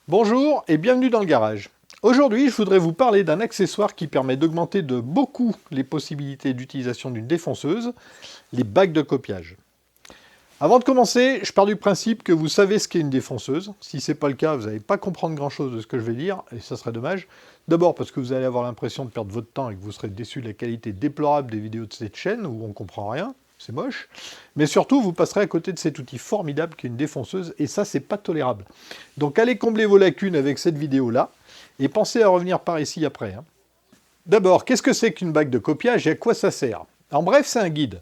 Bonjour et bienvenue dans le garage. Aujourd'hui, je voudrais vous parler d'un accessoire qui permet d'augmenter de beaucoup les possibilités d'utilisation d'une défonceuse, les bagues de copiage. Avant de commencer, je pars du principe que vous savez ce qu'est une défonceuse. Si ce n'est pas le cas, vous n'allez pas comprendre grand-chose de ce que je vais dire, et ça serait dommage. D'abord parce que vous allez avoir l'impression de perdre votre temps et que vous serez déçu de la qualité déplorable des vidéos de cette chaîne, où on ne comprend rien, c'est moche. Mais surtout, vous passerez à côté de cet outil formidable qu'est une défonceuse, et ça, c'est pas tolérable. Donc allez combler vos lacunes avec cette vidéo-là, et pensez à revenir par ici après. D'abord, qu'est-ce que c'est qu'une bague de copiage et à quoi ça sert? En bref, c'est un guide.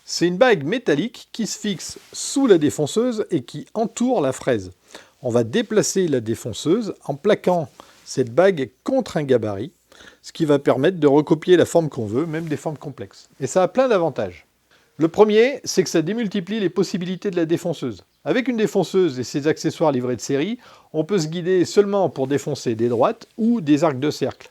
C'est une bague métallique qui se fixe sous la défonceuse et qui entoure la fraise. On va déplacer la défonceuse en plaquant cette bague contre un gabarit, ce qui va permettre de recopier la forme qu'on veut, même des formes complexes. Et ça a plein d'avantages. Le premier, c'est que ça démultiplie les possibilités de la défonceuse. Avec une défonceuse et ses accessoires livrés de série, on peut se guider seulement pour défoncer des droites ou des arcs de cercle.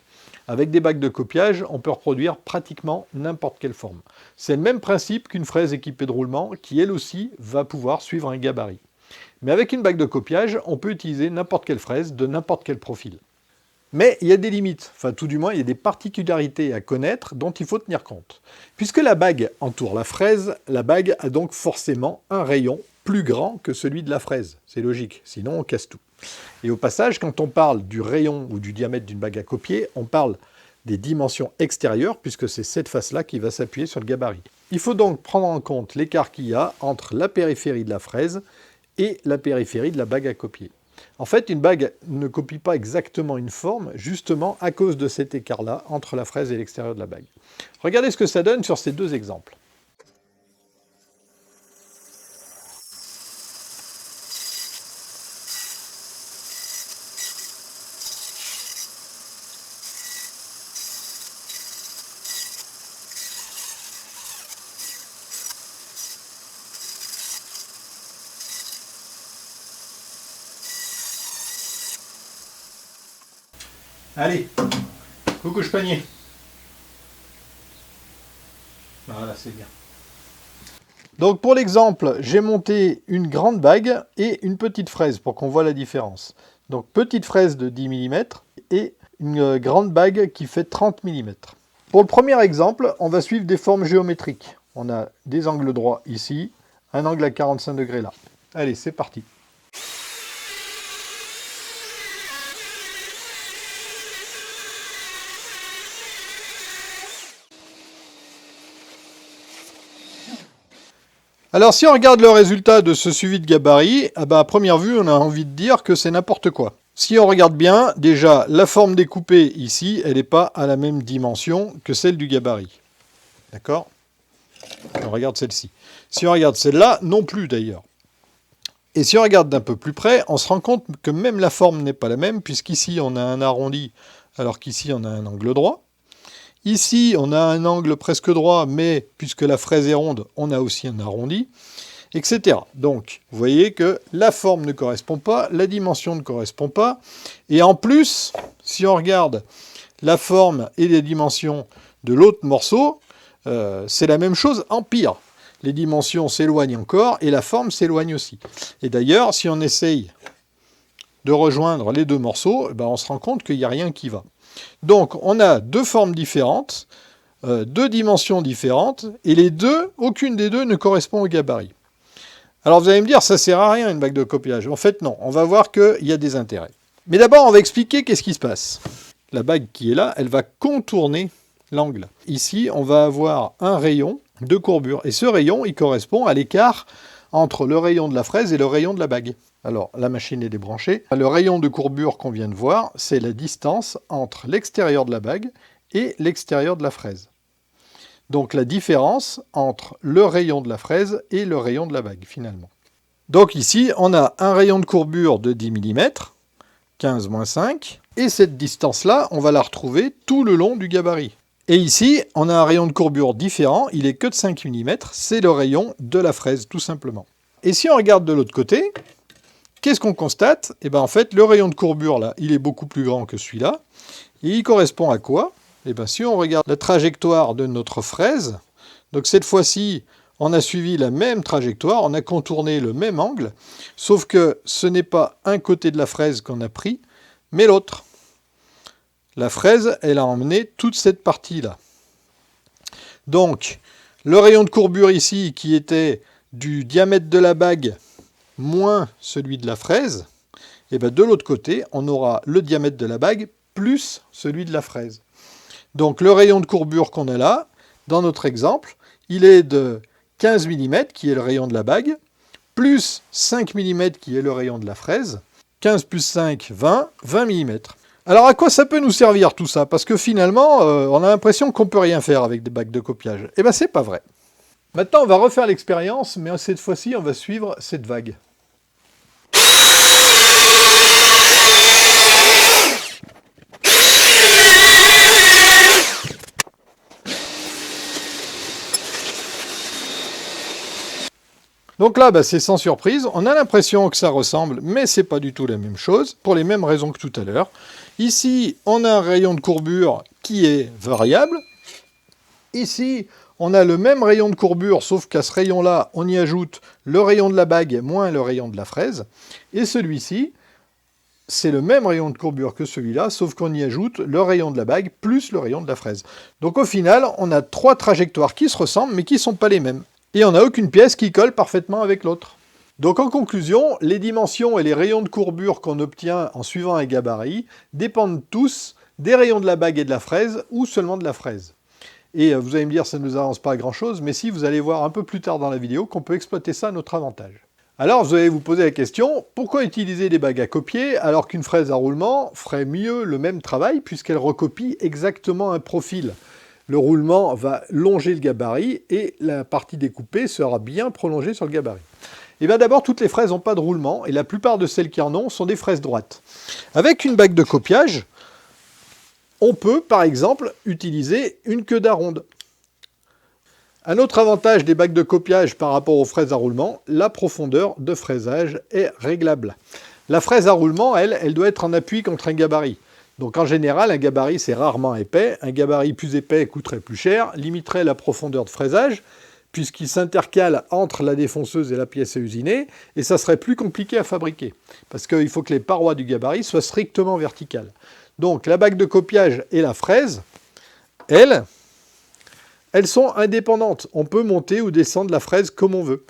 Avec des bagues de copiage, on peut reproduire pratiquement n'importe quelle forme. C'est le même principe qu'une fraise équipée de roulement qui, elle aussi, va pouvoir suivre un gabarit. Mais avec une bague de copiage, on peut utiliser n'importe quelle fraise de n'importe quel profil. Mais il y a des limites, enfin tout du moins il y a des particularités à connaître dont il faut tenir compte. Puisque la bague entoure la fraise, la bague a donc forcément un rayon plus grand que celui de la fraise. C'est logique, sinon on casse tout. Et au passage, quand on parle du rayon ou du diamètre d'une bague à copier, on parle des dimensions extérieures, puisque c'est cette face-là qui va s'appuyer sur le gabarit. Il faut donc prendre en compte l'écart qu'il y a entre la périphérie de la fraise et la périphérie de la bague à copier. En fait, une bague ne copie pas exactement une forme, justement à cause de cet écart-là entre la fraise et l'extérieur de la bague. Regardez ce que ça donne sur ces deux exemples. Allez, coucouche panier. Voilà, c'est bien. Donc pour l'exemple, j'ai monté une grande bague et une petite fraise pour qu'on voit la différence. Donc petite fraise de 10 mm et une grande bague qui fait 30 mm. Pour le premier exemple, on va suivre des formes géométriques. On a des angles droits ici, un angle à 45 degrés là. Allez, c'est parti. Alors si on regarde le résultat de ce suivi de gabarit, à première vue on a envie de dire que c'est n'importe quoi. Si on regarde bien, déjà la forme découpée ici, elle n'est pas à la même dimension que celle du gabarit. D'accord? On regarde celle-ci. Si on regarde celle-là, non plus d'ailleurs. Et si on regarde d'un peu plus près, on se rend compte que même la forme n'est pas la même, puisqu'ici on a un arrondi, alors qu'ici on a un angle droit. Ici, on a un angle presque droit, mais puisque la fraise est ronde, on a aussi un arrondi, etc. Donc, vous voyez que la forme ne correspond pas, la dimension ne correspond pas, et en plus, si on regarde la forme et les dimensions de l'autre morceau, c'est la même chose en pire. Les dimensions s'éloignent encore, et la forme s'éloigne aussi. Et d'ailleurs, si on essaye de rejoindre les deux morceaux, on se rend compte qu'il n'y a rien qui va. Donc, on a deux formes différentes, deux dimensions différentes, et les deux, aucune des deux ne correspond au gabarit. Alors vous allez me dire, ça sert à rien une bague de copiage. En fait, non, on va voir qu'il y a des intérêts. Mais d'abord, on va expliquer qu'est-ce qui se passe. La bague qui est là, elle va contourner l'angle. Ici, on va avoir un rayon de courbure, et ce rayon, il correspond à l'écart entre le rayon de la fraise et le rayon de la bague. Alors, la machine est débranchée. Le rayon de courbure qu'on vient de voir, c'est la distance entre l'extérieur de la bague et l'extérieur de la fraise. Donc, la différence entre le rayon de la fraise et le rayon de la bague, finalement. Donc ici, on a un rayon de courbure de 10 mm, 15-5, et cette distance-là, on va la retrouver tout le long du gabarit. Et ici, on a un rayon de courbure différent, il est que de 5 mm, c'est le rayon de la fraise, tout simplement. Et si on regarde de l'autre côté, qu'est-ce qu'on constate? En fait, le rayon de courbure, là, il est beaucoup plus grand que celui-là. Et il correspond à quoi? Si on regarde la trajectoire de notre fraise, donc cette fois-ci, on a suivi la même trajectoire, on a contourné le même angle, sauf que ce n'est pas un côté de la fraise qu'on a pris, mais l'autre. La fraise, elle a emmené toute cette partie-là. Donc, le rayon de courbure ici, qui était du diamètre de la bague moins celui de la fraise, et bien de l'autre côté, on aura le diamètre de la bague plus celui de la fraise. Donc le rayon de courbure qu'on a là, dans notre exemple, il est de 15 mm, qui est le rayon de la bague, plus 5 mm, qui est le rayon de la fraise. 15 plus 5, 20 mm. Alors à quoi ça peut nous servir tout ça? Parce que finalement, on a l'impression qu'on ne peut rien faire avec des bagues de copiage. Eh bien c'est pas vrai. Maintenant on va refaire l'expérience, mais cette fois-ci on va suivre cette vague. Donc là, c'est sans surprise, on a l'impression que ça ressemble, mais c'est pas du tout la même chose, pour les mêmes raisons que tout à l'heure. Ici, on a un rayon de courbure qui est variable. Ici, on a le même rayon de courbure, sauf qu'à ce rayon-là, on y ajoute le rayon de la bague moins le rayon de la fraise. Et celui-ci, c'est le même rayon de courbure que celui-là, sauf qu'on y ajoute le rayon de la bague plus le rayon de la fraise. Donc au final, on a 3 trajectoires qui se ressemblent, mais qui ne sont pas les mêmes. Et on n'a aucune pièce qui colle parfaitement avec l'autre. Donc en conclusion, les dimensions et les rayons de courbure qu'on obtient en suivant un gabarit dépendent tous des rayons de la bague et de la fraise, ou seulement de la fraise. Et vous allez me dire, ça ne nous avance pas à grand chose, mais si, vous allez voir un peu plus tard dans la vidéo qu'on peut exploiter ça à notre avantage. Alors vous allez vous poser la question, pourquoi utiliser des bagues à copier alors qu'une fraise à roulement ferait mieux le même travail puisqu'elle recopie exactement un profil? Le roulement va longer le gabarit et la partie découpée sera bien prolongée sur le gabarit. Et bien d'abord, toutes les fraises n'ont pas de roulement et la plupart de celles qui en ont sont des fraises droites. Avec une bague de copiage, on peut par exemple utiliser une queue d'aronde. Un autre avantage des bagues de copiage par rapport aux fraises à roulement, la profondeur de fraisage est réglable. La fraise à roulement, elle doit être en appui contre un gabarit. Donc en général, un gabarit c'est rarement épais. Un gabarit plus épais coûterait plus cher, limiterait la profondeur de fraisage, puisqu'il s'intercale entre la défonceuse et la pièce à usiner, et ça serait plus compliqué à fabriquer, parce qu'il faut que les parois du gabarit soient strictement verticales. Donc la bague de copiage et la fraise, elles sont indépendantes. On peut monter ou descendre la fraise comme on veut.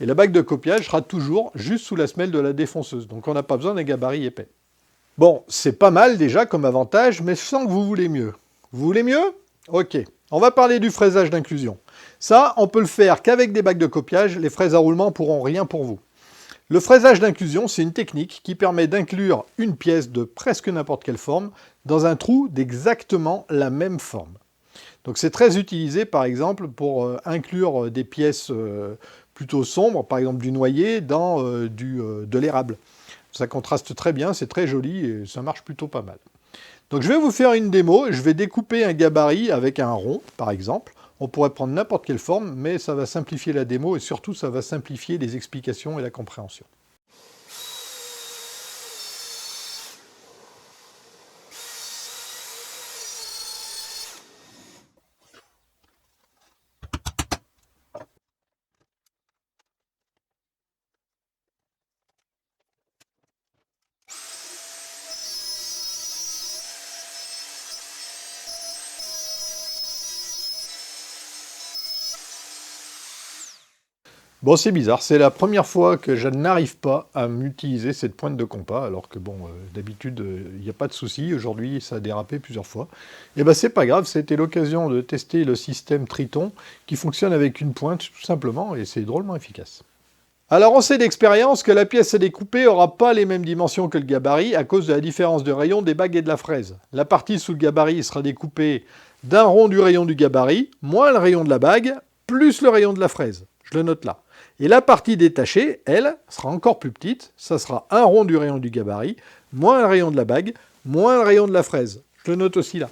Et la bague de copiage sera toujours juste sous la semelle de la défonceuse, donc on n'a pas besoin d'un gabarit épais. Bon, c'est pas mal déjà comme avantage, mais je sens que vous voulez mieux. Vous voulez mieux? Ok. On va parler du fraisage d'inclusion. Ça, on peut le faire qu'avec des bagues de copiage, les fraises à roulement pourront rien pour vous. Le fraisage d'inclusion, c'est une technique qui permet d'inclure une pièce de presque n'importe quelle forme dans un trou d'exactement la même forme. Donc c'est très utilisé par exemple pour inclure des pièces plutôt sombres, par exemple du noyer, dans de l'érable. Ça contraste très bien, c'est très joli et ça marche plutôt pas mal. Donc je vais vous faire une démo, je vais découper un gabarit avec un rond, par exemple. On pourrait prendre n'importe quelle forme, mais ça va simplifier la démo et surtout ça va simplifier les explications et la compréhension. Bon, c'est bizarre, c'est la première fois que je n'arrive pas à m'utiliser cette pointe de compas, alors que bon, d'habitude, il n'y a pas de souci. Aujourd'hui, ça a dérapé plusieurs fois. Et ben, c'est pas grave, c'était l'occasion de tester le système Triton, qui fonctionne avec une pointe, tout simplement, et c'est drôlement efficace. Alors, on sait d'expérience que la pièce à découper n'aura pas les mêmes dimensions que le gabarit, à cause de la différence de rayon des bagues et de la fraise. La partie sous le gabarit sera découpée d'un rond du rayon du gabarit, moins le rayon de la bague, plus le rayon de la fraise. Je le note là. Et la partie détachée, elle, sera encore plus petite. Ça sera un rond du rayon du gabarit, moins le rayon de la bague, moins le rayon de la fraise. Je le note aussi là.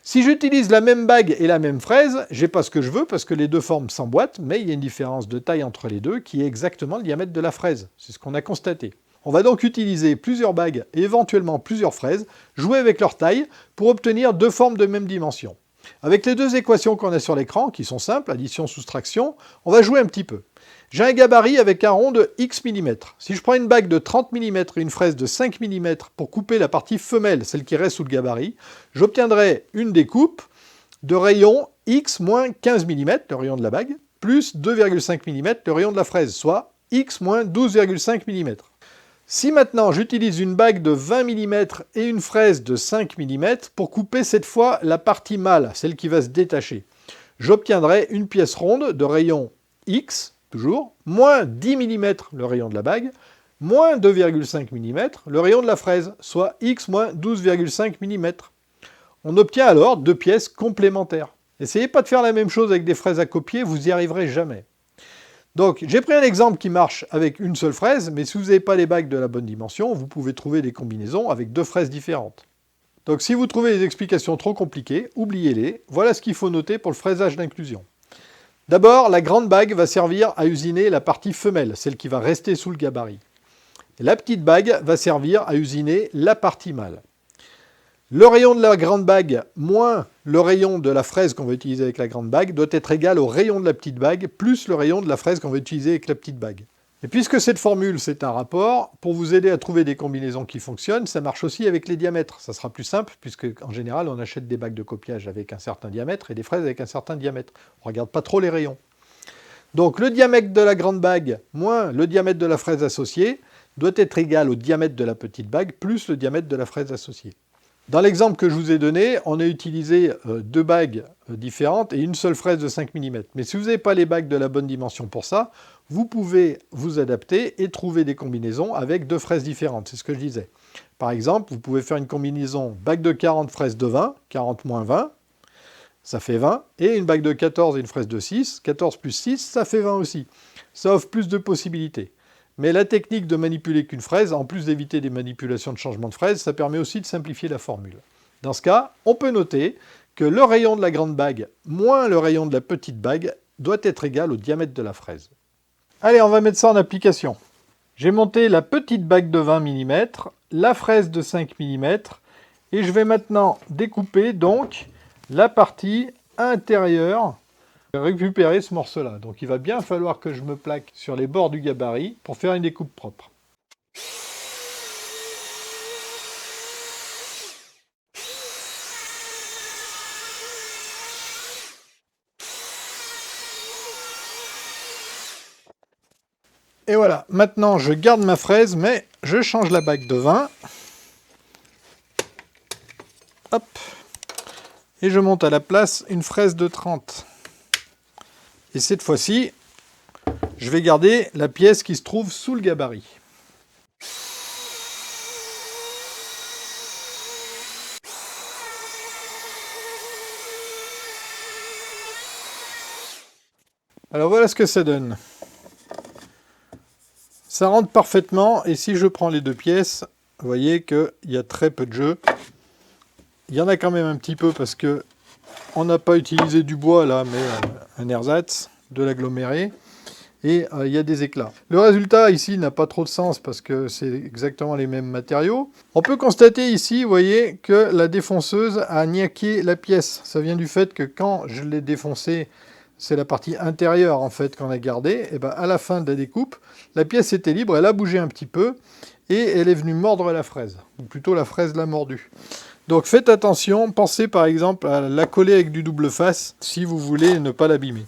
Si j'utilise la même bague et la même fraise, j'ai pas ce que je veux parce que les deux formes s'emboîtent, mais il y a une différence de taille entre les deux qui est exactement le diamètre de la fraise. C'est ce qu'on a constaté. On va donc utiliser plusieurs bagues et éventuellement plusieurs fraises, jouer avec leur taille pour obtenir deux formes de même dimension. Avec les deux équations qu'on a sur l'écran, qui sont simples, addition, soustraction, on va jouer un petit peu. J'ai un gabarit avec un rond de X mm. Si je prends une bague de 30 mm et une fraise de 5 mm pour couper la partie femelle, celle qui reste sous le gabarit, j'obtiendrai une découpe de rayon X moins 15 mm, le rayon de la bague, plus 2,5 mm, le rayon de la fraise, soit X moins 12,5 mm. Si maintenant j'utilise une bague de 20 mm et une fraise de 5 mm pour couper cette fois la partie mâle, celle qui va se détacher, j'obtiendrai une pièce ronde de rayon X, toujours, moins 10 mm le rayon de la bague, moins 2,5 mm le rayon de la fraise, soit X moins 12,5 mm. On obtient alors deux pièces complémentaires. Essayez pas de faire la même chose avec des fraises à copier, vous n'y arriverez jamais. Donc, j'ai pris un exemple qui marche avec une seule fraise, mais si vous n'avez pas les bagues de la bonne dimension, vous pouvez trouver des combinaisons avec deux fraises différentes. Donc, si vous trouvez les explications trop compliquées, oubliez-les. Voilà ce qu'il faut noter pour le fraisage d'inclusion. D'abord, la grande bague va servir à usiner la partie femelle, celle qui va rester sous le gabarit. Et la petite bague va servir à usiner la partie mâle. Le rayon de la grande bague moins le rayon de la fraise qu'on va utiliser avec la grande bague doit être égal au rayon de la petite bague plus le rayon de la fraise qu'on va utiliser avec la petite bague. Et puisque cette formule, c'est un rapport, pour vous aider à trouver des combinaisons qui fonctionnent, ça marche aussi avec les diamètres. Ça sera plus simple, puisque en général, on achète des bagues de copiage avec un certain diamètre et des fraises avec un certain diamètre. On ne regarde pas trop les rayons. Donc le diamètre de la grande bague moins le diamètre de la fraise associée doit être égal au diamètre de la petite bague plus le diamètre de la fraise associée. Dans l'exemple que je vous ai donné, on a utilisé deux bagues différentes et une seule fraise de 5 mm. Mais si vous n'avez pas les bagues de la bonne dimension pour ça, vous pouvez vous adapter et trouver des combinaisons avec deux fraises différentes. C'est ce que je disais. Par exemple, vous pouvez faire une combinaison bague de 40, fraise de 20, 40 moins 20, ça fait 20, et une bague de 14 et une fraise de 6, 14 plus 6, ça fait 20 aussi. Ça offre plus de possibilités. Mais la technique de manipuler qu'une fraise, en plus d'éviter des manipulations de changement de fraise, ça permet aussi de simplifier la formule. Dans ce cas, on peut noter que le rayon de la grande bague moins le rayon de la petite bague doit être égal au diamètre de la fraise. Allez, on va mettre ça en application. J'ai monté la petite bague de 20 mm, la fraise de 5 mm, et je vais maintenant découper donc la partie intérieure. Récupérer ce morceau-là. Donc il va bien falloir que je me plaque sur les bords du gabarit pour faire une découpe propre. Et voilà, maintenant je garde ma fraise, mais je change la bague de 20. Hop. Et je monte à la place une fraise de 30. Et cette fois-ci, je vais garder la pièce qui se trouve sous le gabarit. Alors voilà ce que ça donne. Ça rentre parfaitement, et si je prends les deux pièces, vous voyez qu'il y a très peu de jeu. Il y en a quand même un petit peu parce que on n'a pas utilisé du bois là, mais un ersatz, de l'aggloméré, et il y a des éclats. Le résultat ici n'a pas trop de sens parce que c'est exactement les mêmes matériaux. On peut constater ici, vous voyez, que la défonceuse a niaqué la pièce. Ça vient du fait que quand je l'ai défoncée, c'est la partie intérieure en fait qu'on a gardée, et ben à la fin de la découpe, la pièce était libre, elle a bougé un petit peu, et elle est venue mordre la fraise, ou plutôt la fraise l'a mordue. Donc faites attention, pensez par exemple à la coller avec du double face si vous voulez ne pas l'abîmer.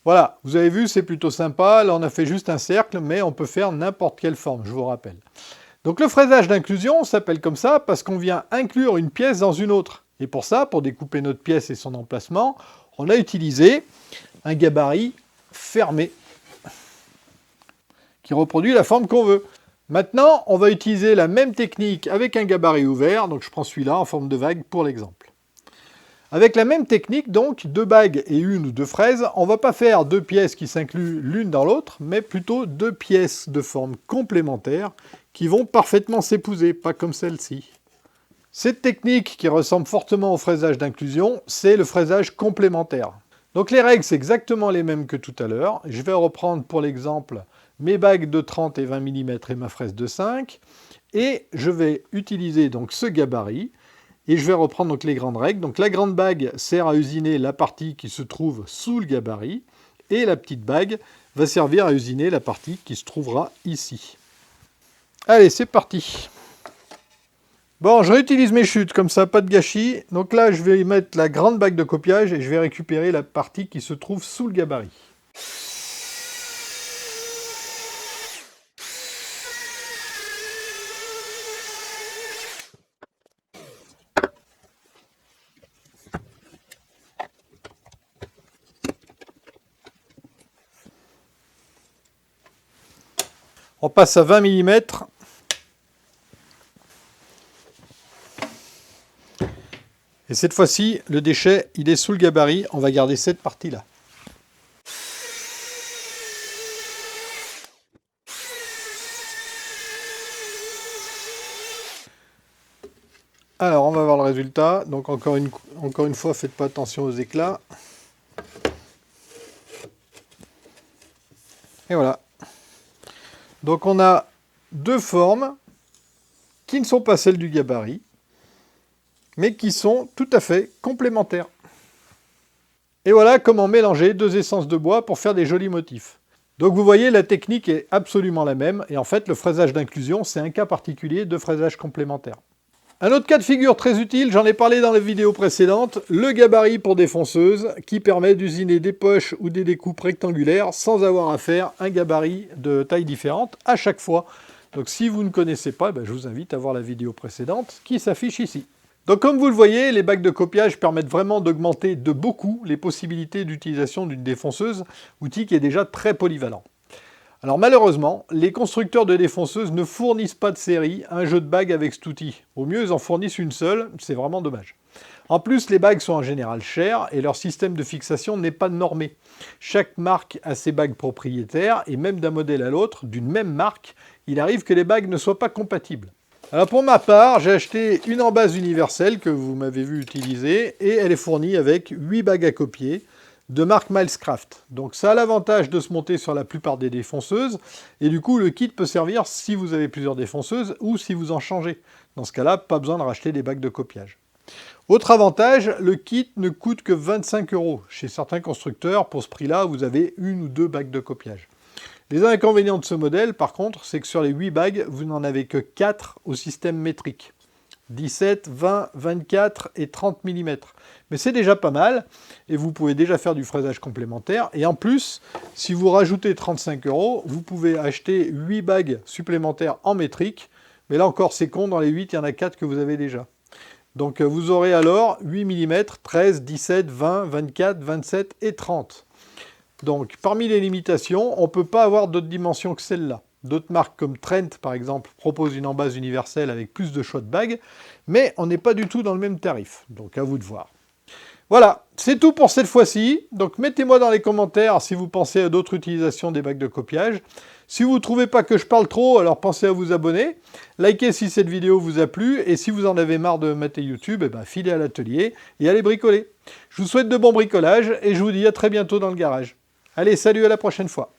Voilà, vous avez vu, c'est plutôt sympa. Là, on a fait juste un cercle, mais on peut faire n'importe quelle forme, je vous rappelle. Donc le fraisage d'inclusion s'appelle comme ça parce qu'on vient inclure une pièce dans une autre. Et pour ça, pour découper notre pièce et son emplacement, on a utilisé un gabarit fermé qui reproduit la forme qu'on veut. Maintenant, on va utiliser la même technique avec un gabarit ouvert, donc je prends celui-là en forme de vague pour l'exemple. Avec la même technique, donc, deux bagues et une ou deux fraises, on ne va pas faire deux pièces qui s'incluent l'une dans l'autre, mais plutôt deux pièces de forme complémentaire qui vont parfaitement s'épouser, pas comme celle-ci. Cette technique, qui ressemble fortement au fraisage d'inclusion, c'est le fraisage complémentaire. Donc les règles, c'est exactement les mêmes que tout à l'heure. Je vais reprendre pour l'exemple mes bagues de 30 et 20 mm et ma fraise de 5. Et je vais utiliser donc ce gabarit. Et je vais reprendre donc les grandes règles. Donc la grande bague sert à usiner la partie qui se trouve sous le gabarit, et la petite bague va servir à usiner la partie qui se trouvera ici. Allez, c'est parti. Bon, je réutilise mes chutes, comme ça, pas de gâchis. Donc là, je vais y mettre la grande bague de copiage et je vais récupérer la partie qui se trouve sous le gabarit. On passe à 20 mm. Et cette fois-ci, le déchet, il est sous le gabarit. On va garder cette partie-là. Alors, on va voir le résultat. Donc, encore une fois, faites pas attention aux éclats. Et voilà. Donc, on a deux formes qui ne sont pas celles du gabarit, mais qui sont tout à fait complémentaires. Et voilà comment mélanger deux essences de bois pour faire des jolis motifs. Donc vous voyez, la technique est absolument la même, et en fait le fraisage d'inclusion, c'est un cas particulier de fraisage complémentaire. Un autre cas de figure très utile, j'en ai parlé dans les vidéos précédentes, le gabarit pour défonceuse, qui permet d'usiner des poches ou des découpes rectangulaires sans avoir à faire un gabarit de taille différente à chaque fois. Donc si vous ne connaissez pas, je vous invite à voir la vidéo précédente qui s'affiche ici. Donc comme vous le voyez, les bagues de copiage permettent vraiment d'augmenter de beaucoup les possibilités d'utilisation d'une défonceuse, outil qui est déjà très polyvalent. Alors malheureusement, les constructeurs de défonceuses ne fournissent pas de série un jeu de bagues avec cet outil. Au mieux, ils en fournissent une seule, c'est vraiment dommage. En plus, les bagues sont en général chères et leur système de fixation n'est pas normé. Chaque marque a ses bagues propriétaires et même d'un modèle à l'autre, d'une même marque, il arrive que les bagues ne soient pas compatibles. Alors pour ma part, j'ai acheté une embase universelle que vous m'avez vu utiliser et elle est fournie avec 8 bagues à copier de marque Milescraft. Donc ça a l'avantage de se monter sur la plupart des défonceuses et du coup le kit peut servir si vous avez plusieurs défonceuses ou si vous en changez. Dans ce cas-là, pas besoin de racheter des bagues de copiage. Autre avantage, le kit ne coûte que 25 €. Chez certains constructeurs, pour ce prix-là, vous avez une ou deux bagues de copiage. Les inconvénients de ce modèle, par contre, c'est que sur les 8 bagues, vous n'en avez que 4 au système métrique. 17, 20, 24 et 30 mm. Mais c'est déjà pas mal, et vous pouvez déjà faire du fraisage complémentaire. Et en plus, si vous rajoutez 35 €, vous pouvez acheter 8 bagues supplémentaires en métrique. Mais là encore, c'est con, dans les 8, il y en a 4 que vous avez déjà. Donc vous aurez alors 8 mm, 13, 17, 20, 24, 27 et 30. Donc, parmi les limitations, on ne peut pas avoir d'autres dimensions que celle-là. D'autres marques comme Trent, par exemple, proposent une embase universelle avec plus de choix de bagues, mais on n'est pas du tout dans le même tarif. Donc, à vous de voir. Voilà, c'est tout pour cette fois-ci. Donc, mettez-moi dans les commentaires si vous pensez à d'autres utilisations des bagues de copiage. Si vous ne trouvez pas que je parle trop, alors pensez à vous abonner. Likez si cette vidéo vous a plu. Et si vous en avez marre de mater YouTube, filez à l'atelier et allez bricoler. Je vous souhaite de bons bricolages et je vous dis à très bientôt dans le garage. Allez, salut, à la prochaine fois.